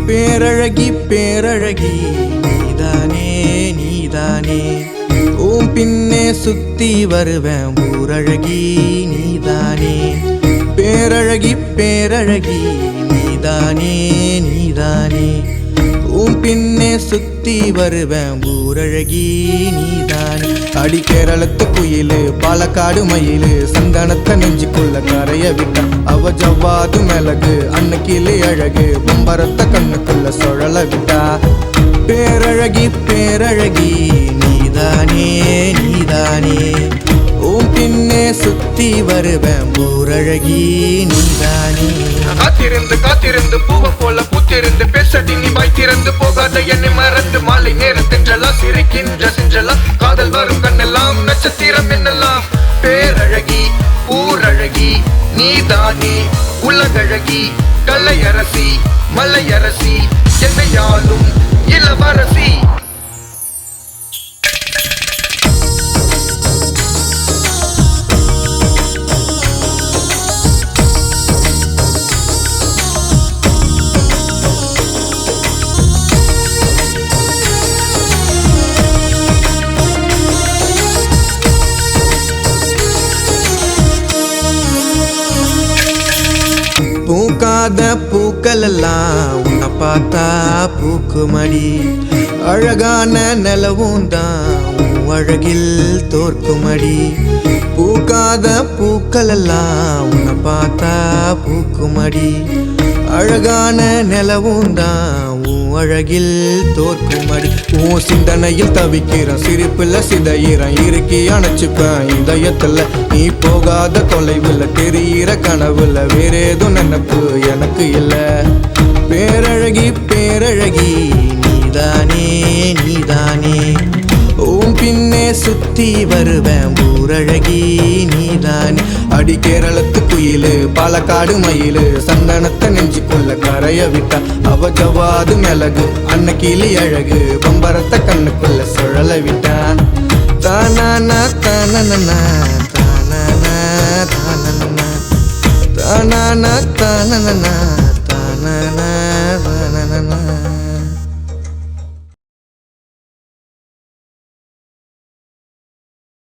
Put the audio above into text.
பேரழகி பேரழகி நீதானே நீதானே ஓம் பின்னே சுத்தி வருவேன் ஊரழகி நீதானே பேரழகி பேரழகி நீதானே நீதானே ஓம் பின்னே சுத்தி வருவேன் ஊரழகி நீதானே அடி கேரளத்து குயிலு பாலக்காடு மயிலு சந்தனத்தை நெஞ்சுக்குள்ள கரைய விட்டா அவ ஜவ்வாது மிளகு அன்னைக்கிளி அழகு பம்பரத்த கண்ணுக்குள்ள சுழல விட்டா பேரழகி பேரழகி நீதானே நீதானே ஓம் பின்னே சுத்தி வருவேன் ஊரழகி நீதானே காத்திருந்து காத்திருந்து பூவை போல பூத்திருந்து பேசடி நீ வாய்த்திருந்து போகாத என்னை மறந்து மாலை நேரத்தென்றெல்லாம் சிரிக்கின்ற சென்றெல்லாம் காதல் வரும் கண்ணெல்லாம் நட்சத்திரம் என்னெல்லாம் பேரழகி ஊரழகி நீதானே உலகழகி கலையரசி மலையரசி என்னையாலும் இளவரசி பூக்காத பூக்கள் எல்லாம் உன்னை பார்த்தா பூக்குமடி அழகான நிலவும் தான் உன் அழகில் தோற்குமடி பூக்காத பூக்கள் எல்லாம் உன்னை பார்த்தா பூக்குமடி அழகான நிலவும் தான் உன் அழகில் தோற்குமடி உன் சிந்தனையில் தவிக்கிற சிரிப்புல சிதையிறன் இறுக்கி அணைச்சுப்பேன் இதயத்துல நீ போகாத தொலைவுல தெரியிற கனவுல வேறேதும் நினைப்பு எனக்கு இல்ல பேரழகி பேரழகி நீதானே நீதானே ஓம் பின்னே சுத்தி வருவேன் ஊரழகி நீதானே அடி கேரளத்து குயிலு பாலக்காடு மயிலு சந்தனத்தை நெஞ்சுக்குள்ள கரைய விட்டா அவ ஜவ்வாது மிளகு அன்னைக்கிளி அழகு பம்பரத்த கண்ணுக்குள்ள சுழல விட்டான் தானானா தானனா தானானா தானனா தானானா தானனா தானனா